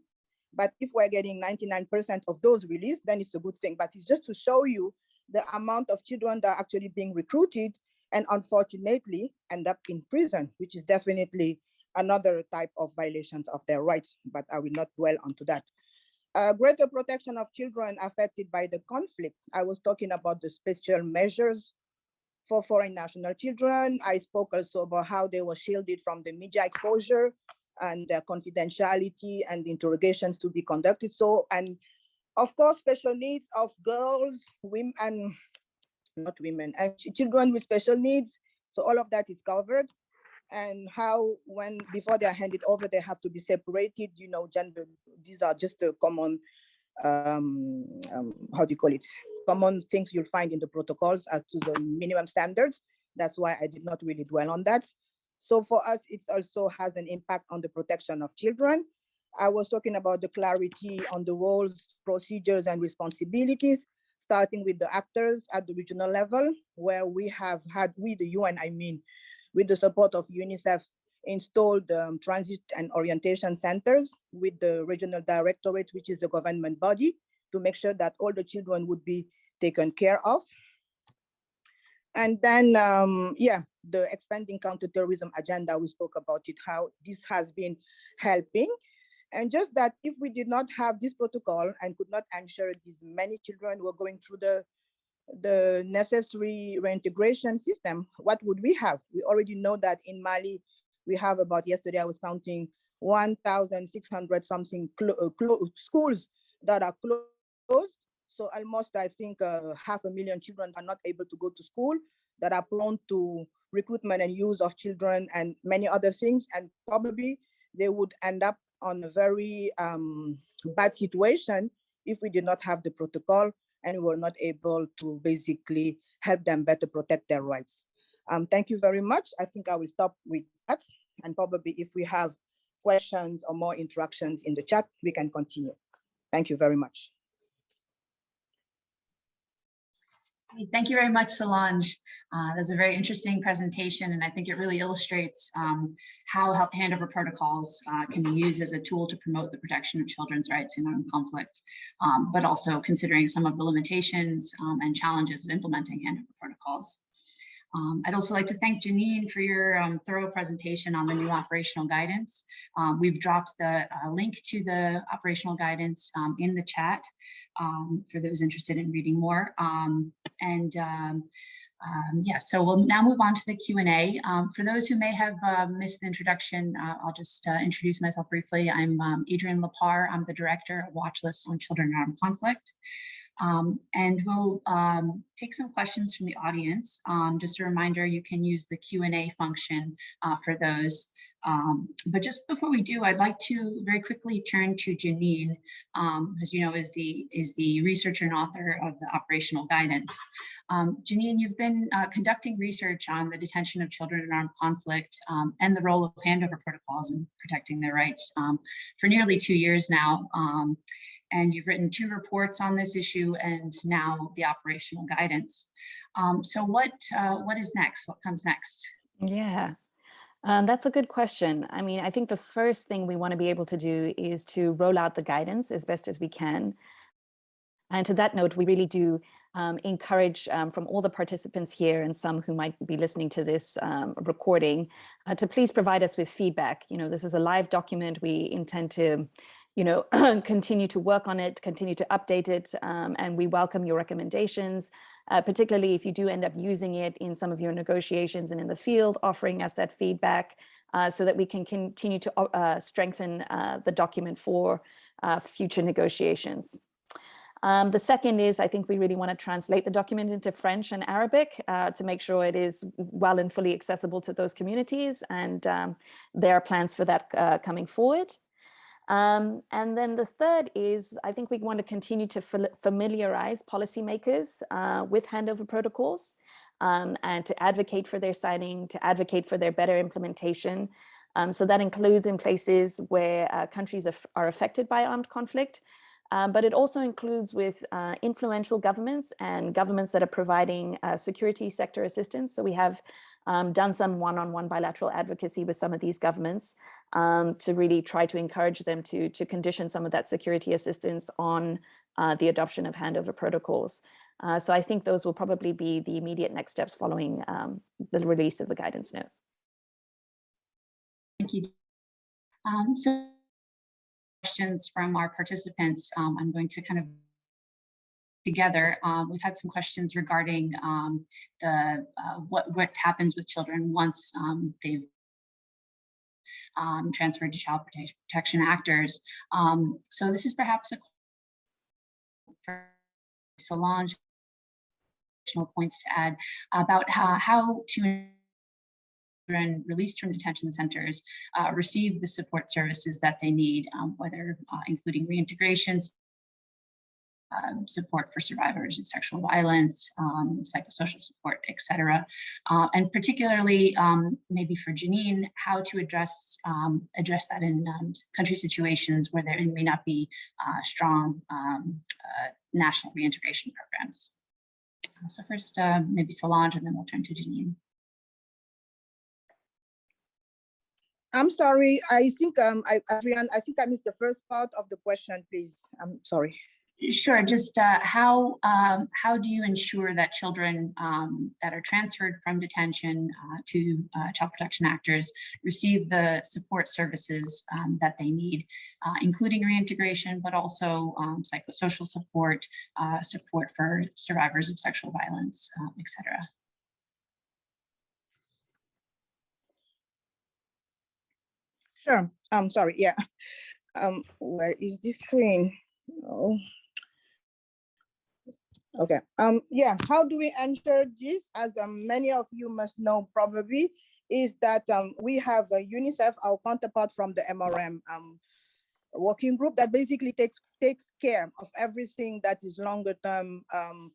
C: But if we're getting 99% of those released, then it's a good thing. But it's just to show you the amount of children that are actually being recruited and unfortunately end up in prison, which is definitely another type of violations of their rights, but I will not dwell onto that. Greater protection of children affected by the conflict. I was talking about the special measures for foreign national children. I spoke also about how they were shielded from the media exposure and confidentiality and interrogations to be conducted. So, and of course, special needs of girls, women, and not women, and children with special needs. So all of that is covered. And how, when, before they are handed over, they have to be separated, you know, gender, these are just the common, how do you call it? Common things you'll find in the protocols as to the minimum standards. That's why I did not really dwell on that. So for us, it also has an impact on the protection of children. I was talking about the clarity on the roles, procedures, and responsibilities, starting with the actors at the regional level, where we have had, with the UN, I mean, with the support of UNICEF, installed transit and orientation centers with the regional directorate, which is the government body, to make sure that all the children would be taken care of. And then, yeah, the expanding counterterrorism agenda, we spoke about it, how this has been helping. And just that if we did not have this protocol and could not ensure these many children were going through the necessary reintegration system, what would we have? We already know that in Mali, we have about, yesterday I was counting 1,600 something schools that are closed. So almost, I think, 500,000 children are not able to go to school, that are prone to recruitment and use of children and many other things. And probably they would end up on a very bad situation if we did not have the protocol and we were not able to basically help them better protect their rights. Thank you very much. I think I will stop with that. And probably if we have questions or more interactions in the chat, we can continue. Thank you very much.
D: Thank you very much, Solange. That was a very interesting presentation, and I think it really illustrates how handover protocols can be used as a tool to promote the protection of children's rights in armed conflict, but also considering some of the limitations and challenges of implementing handover protocols. I'd also like to thank Janine for your thorough presentation on the new operational guidance. We've dropped the link to the operational guidance in the chat for those interested in reading more. Yeah, so we'll now move on to the Q&A. For those who may have missed the introduction, I'll just introduce myself briefly. I'm Adrienne Lepar. I'm the director of Watchlist on Children in Armed Conflict. And we'll take some questions from the audience. Just a reminder, you can use the Q&A function for those. But just before we do, I'd like to very quickly turn to Janine, as you know, is the researcher and author of the operational guidance. Janine, you've been conducting research on the detention of children in armed conflict and the role of handover protocols in protecting their rights for nearly 2 years now. And you've written 2 reports on this issue and now the operational guidance. So what is next? What comes next?
B: Yeah. That's a good question. I mean, I think the first thing we want to be able to do is to roll out the guidance as best as we can. And to that note, we really do encourage from all the participants here and some who might be listening to this recording to please provide us with feedback. You know, this is a live document. We intend to, you know, continue to work on it, continue to update it, and we welcome your recommendations, particularly if you do end up using it in some of your negotiations and in the field, offering us that feedback so that we can continue to strengthen the document for future negotiations. The second is, I think we really want to translate the document into French and Arabic to make sure it is well and fully accessible to those communities, and there are plans for that coming forward. And then the third is, I think we want to continue to familiarize policymakers with handover protocols and to advocate for their signing, to advocate for their better implementation. So that includes in places where countries are affected by armed conflict, but it also includes with influential governments and governments that are providing security sector assistance. So we have done some one-on-one bilateral advocacy with some of these governments to really try to encourage them to condition some of that security assistance on the adoption of handover protocols. So I think those will probably be the immediate next steps following the release of the guidance note.
D: Thank you. So questions from our participants, I'm going to kind of together. We've had some questions regarding what happens with children once they've transferred to child protection actors. So this is perhaps a for Solange points to add about how children released from detention centers receive the support services that they need, whether including reintegration, support for survivors of sexual violence, psychosocial support, etc. And particularly, maybe for Janine, how to address that in country situations where there may not be strong national reintegration programs. So first, maybe Solange, and then we'll turn to Janine.
C: I'm sorry, I think, Adrienne, I think I missed the first part of the question, please. I'm sorry.
D: Sure, just how do you ensure that children that are transferred from detention to child protection actors receive the support services that they need, including reintegration, but also psychosocial support, support for survivors of sexual violence, etc.
C: Sure, I'm sorry, yeah. Where is this screen? Oh. Okay, yeah, how do we ensure this? As many of you must know probably, is that we have UNICEF, our counterpart from the MRM working group, that basically takes care of everything that is longer term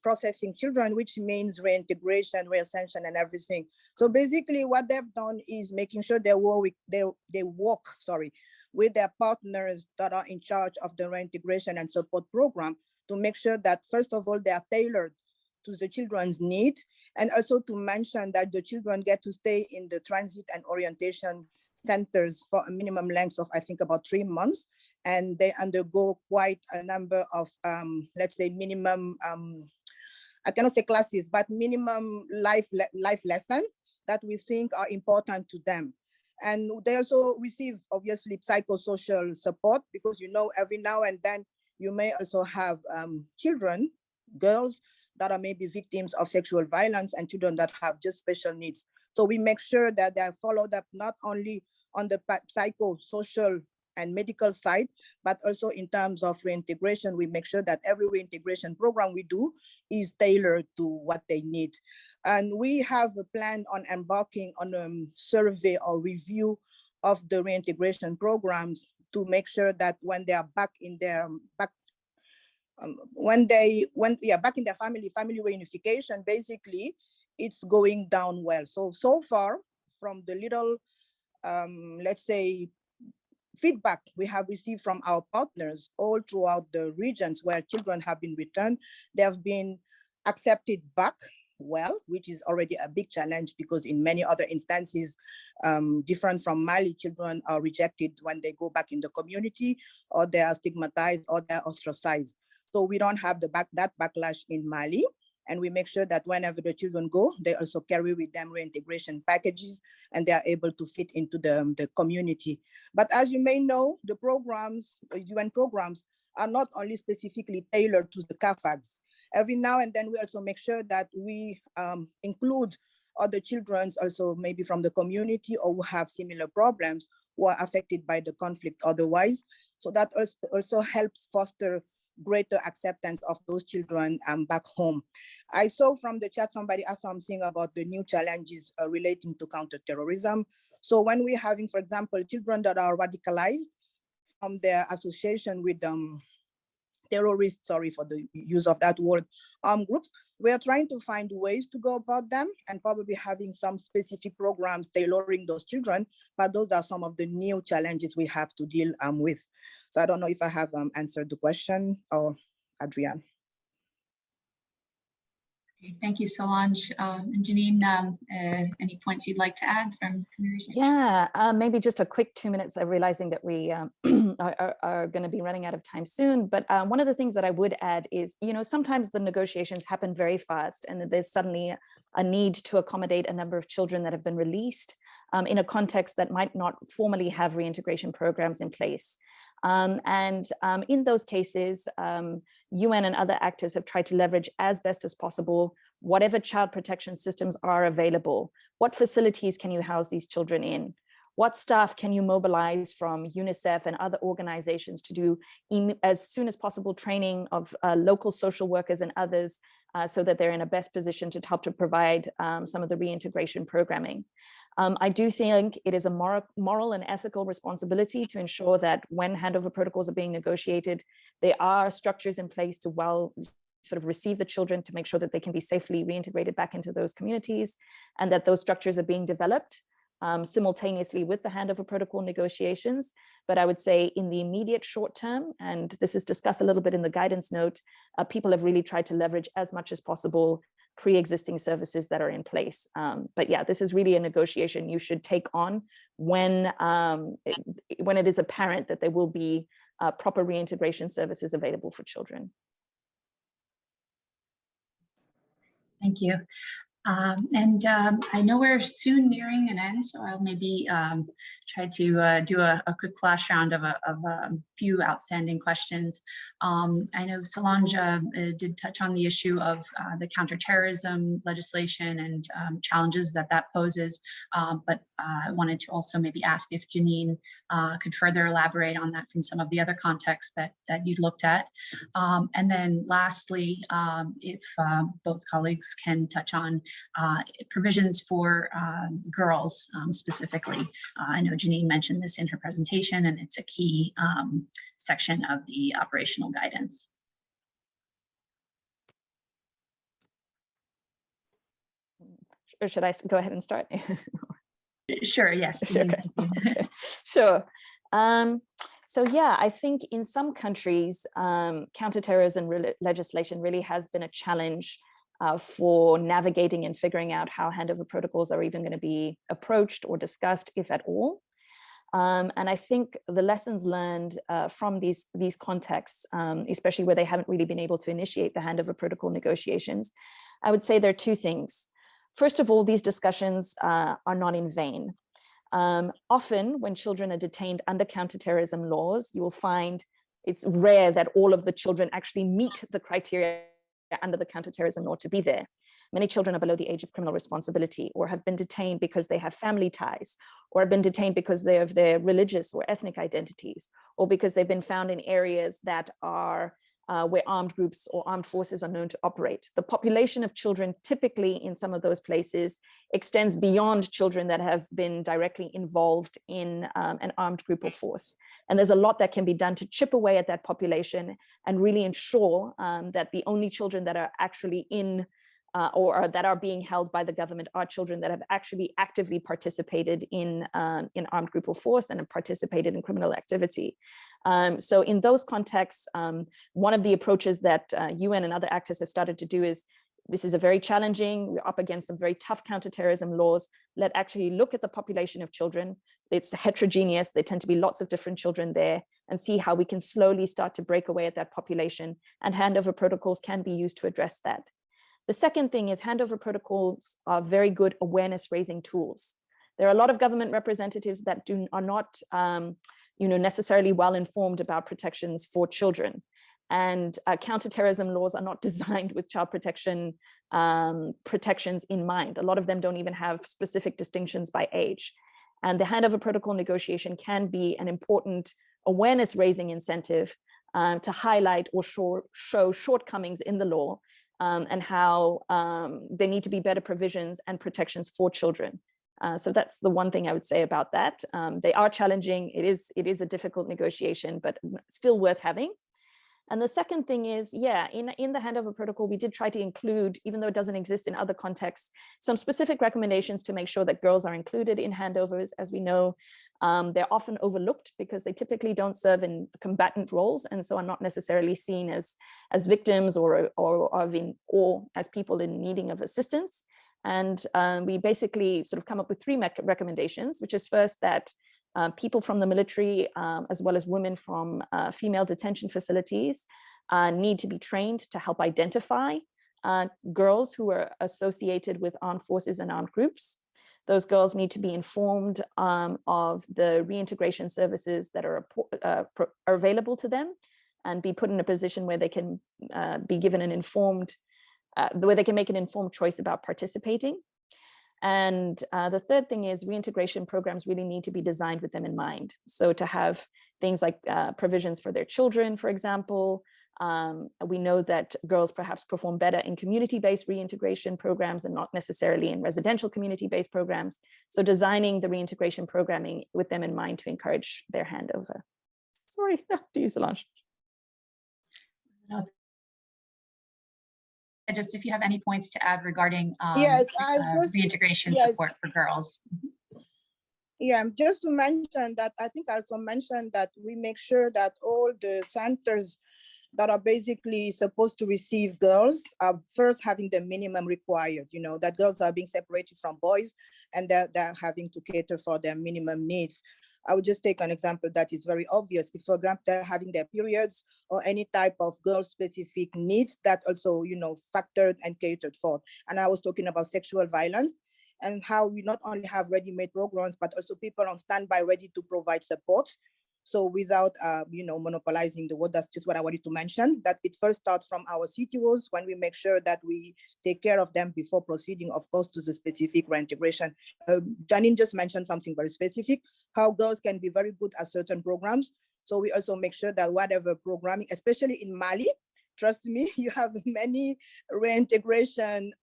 C: processing children, which means reintegration, reascension, and everything. So basically what they've done is making sure they work with their partners that are in charge of the reintegration and support program, to make sure that, first of all, they are tailored to the children's need, and also to mention that the children get to stay in the transit and orientation centers for a minimum length of, I think, about 3 months, and they undergo quite a number of, let's say, minimum, I cannot say classes, but minimum life lessons that we think are important to them. And they also receive, obviously, psychosocial support, because, you know, every now and then, you may also have children, girls, that are maybe victims of sexual violence, and children that have just special needs. So we make sure that they are followed up not only on the psychosocial and medical side, but also in terms of reintegration. We make sure that every reintegration program we do is tailored to what they need. And we have a plan on embarking on a survey or review of the reintegration programs, to make sure that when they are back in their back in their family reunification, basically it's going down well. So far, from the little let's say feedback we have received from our partners all throughout the regions where children have been returned, they have been accepted back well, which is already a big challenge, because in many other instances, different from Mali, children are rejected when they go back in the community, or they are stigmatized, or they're ostracized. So we don't have that backlash in Mali. And we make sure that whenever the children go, they also carry with them reintegration packages, and they are able to fit into the community. But as you may know, the programs, UN programs, are not only specifically tailored to the CAAFAGs. Every now and then we also make sure that we include other children also, maybe from the community, or who have similar problems, who are affected by the conflict otherwise. So that also helps foster greater acceptance of those children back home. I saw from the chat somebody asked something about the new challenges relating to counterterrorism. So when we're having, for example, children that are radicalized from their association with terrorists, sorry for the use of that word, groups, we are trying to find ways to go about them, and probably having some specific programs tailoring those children. But those are some of the new challenges we have to deal with. So I don't know if I have answered the question, or Adrienne.
D: Thank you, Solange. And Janine, any points you'd like to add from your research?
B: Yeah, maybe just a quick 2 minutes, realizing that we are going to be running out of time soon. But one of the things that I would add is, sometimes the negotiations happen very fast, and there's suddenly a need to accommodate a number of children that have been released in a context that might not formally have reintegration programs in place. In those cases, UN and other actors have tried to leverage as best as possible whatever child protection systems are available. What facilities can you house these children in? what staff can you mobilize from UNICEF and other organizations to do as soon as possible training of local social workers and others so that they're in a best position to help to provide some of the reintegration programming. I do think it is a moral and ethical responsibility to ensure that when handover protocols are being negotiated, there are structures in place to sort of receive the children, to make sure that they can be safely reintegrated back into those communities, and that those structures are being developed simultaneously with the handover protocol negotiations. But I would say in the immediate short term, and this is discussed a little bit in the guidance note, people have really tried to leverage as much as possible pre-existing services that are in place. But yeah, this is really a negotiation you should take on when it is apparent that there will be proper reintegration services available for children.
D: Thank you. I know we're soon nearing an end, so I'll maybe try to do a quick flash round of a few outstanding questions. I know Solange did touch on the issue of the counterterrorism legislation and challenges that poses, but I wanted to also maybe ask if Janine could further elaborate on that from some of the other contexts that you'd looked at. And then lastly, if both colleagues can touch on provisions for girls specifically. I know Janine mentioned this in her presentation, and it's a key section of the operational guidance.
B: Or should I go ahead and start?
D: Sure, yes. Janine,
B: okay. Sure. So yeah, I think in some countries, counterterrorism legislation really has been a challenge for navigating and figuring out how handover protocols are even going to be approached or discussed, if at all. And I think the lessons learned from these contexts, especially where they haven't really been able to initiate the handover protocol negotiations, I would say there are two things. First of all, these discussions are not in vain. Often when children are detained under counterterrorism laws, you will find it's rare that all of the children actually meet the criteria under the counterterrorism law to be there. Many children are below the age of criminal responsibility, or have been detained because they have family ties, or have been detained because they have their religious or ethnic identities, or because they've been found in areas that are where armed groups or armed forces are known to operate. The population of children typically in some of those places extends beyond children that have been directly involved in an armed group or force. And there's a lot that can be done to chip away at that population and really ensure that the only children that are actually in or that are being held by the government are children that have actually actively participated in armed group or force and have participated in criminal activity. So in those contexts, one of the approaches that UN and other actors have started to do is, this is a very challenging, we're up against some very tough counterterrorism laws. Let's actually look at the population of children. It's heterogeneous, there tend to be lots of different children there, and see how we can slowly start to break away at that population, and handover protocols can be used to address that. The second thing is handover protocols are very good awareness raising tools. There are a lot of government representatives that are not necessarily well informed about protections for children. And counterterrorism laws are not designed with child protection protections in mind. A lot of them don't even have specific distinctions by age. And the handover protocol negotiation can be an important awareness raising incentive to highlight or show shortcomings in the law, and how there need to be better provisions and protections for children. So that's the one thing I would say about that. They are challenging. It is a difficult negotiation, but still worth having. And the second thing is, yeah, in the handover protocol, we did try to include, even though it doesn't exist in other contexts, some specific recommendations to make sure that girls are included in handovers. As we know, they're often overlooked because they typically don't serve in combatant roles, and so are not necessarily seen as victims or as people in needing of assistance. And we basically sort of come up with three recommendations, which is first that people from the military, as well as women from female detention facilities, need to be trained to help identify girls who are associated with armed forces and armed groups. Those girls need to be informed of the reintegration services that are available to them, and be put in a position where they can be given an informed, where they can make an informed choice about participating. And the third thing is reintegration programs really need to be designed with them in mind. So to have things like provisions for their children, for example. We know that girls perhaps perform better in community-based reintegration programs and not necessarily in residential community-based programs. So designing the reintegration programming with them in mind to encourage their handover. Sorry, to you, Solange.
D: Just if you have any points to add regarding
C: yes,
D: reintegration support for girls.
C: Yeah, just to mention that, I think I also mentioned that we make sure that all the centers that are basically supposed to receive girls are first having the minimum required, you know, that girls are being separated from boys and they're having to cater for their minimum needs. I would just take an example that is very obvious. If, for example, they're having their periods or any type of girl-specific needs that also, you know, factored and catered for. And I was talking about sexual violence and how we not only have ready-made programs, but also people on standby ready to provide support. So without, you know, monopolizing the word, that's just what I wanted to mention, that it first starts from our CTOs when we make sure that we take care of them before proceeding, of course, to the specific reintegration. Janine just mentioned something very specific, how girls can be very good at certain programs. So we also make sure that whatever programming, especially in Mali, trust me, you have many reintegration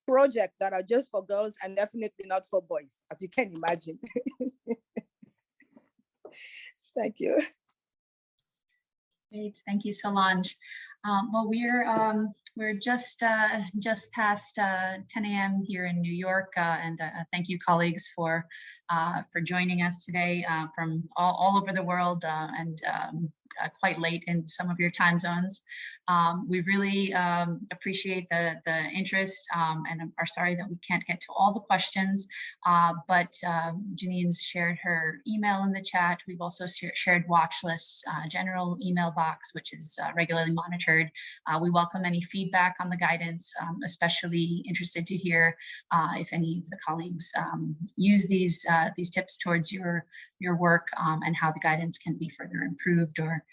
C: projects that are just for girls and definitely not for boys, as you can imagine. Thank you.
D: Great, thank you, Solange. Well, we're just past 10 a.m. here in New York, and thank you, colleagues, for joining us today from all over the world and quite late in some of your time zones. We really appreciate the interest and are sorry that we can't get to all the questions, but Janine's shared her email in the chat. We've also shared Watchlist's general email box, which is regularly monitored. We welcome any feedback on the guidance, especially interested to hear if any of the colleagues use these tips towards your work and how the guidance can be further improved or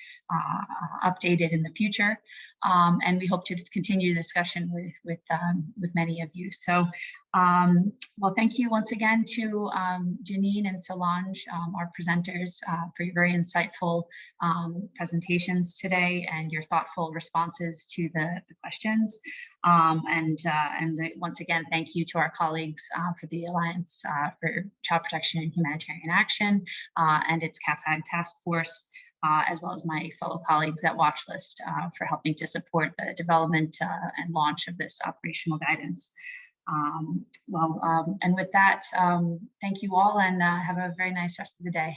D: updated in the future. And we hope to continue the discussion with many of you. So, well, thank you once again to Janine and Solange, our presenters, for your very insightful presentations today and your thoughtful responses to the questions. And once again, thank you to our colleagues for the Alliance for Child Protection and Humanitarian Action and its CAAFAG task force, as well as my fellow colleagues at Watchlist for helping to support the development and launch of this operational guidance. And with that, thank you all and have a very nice rest of the day.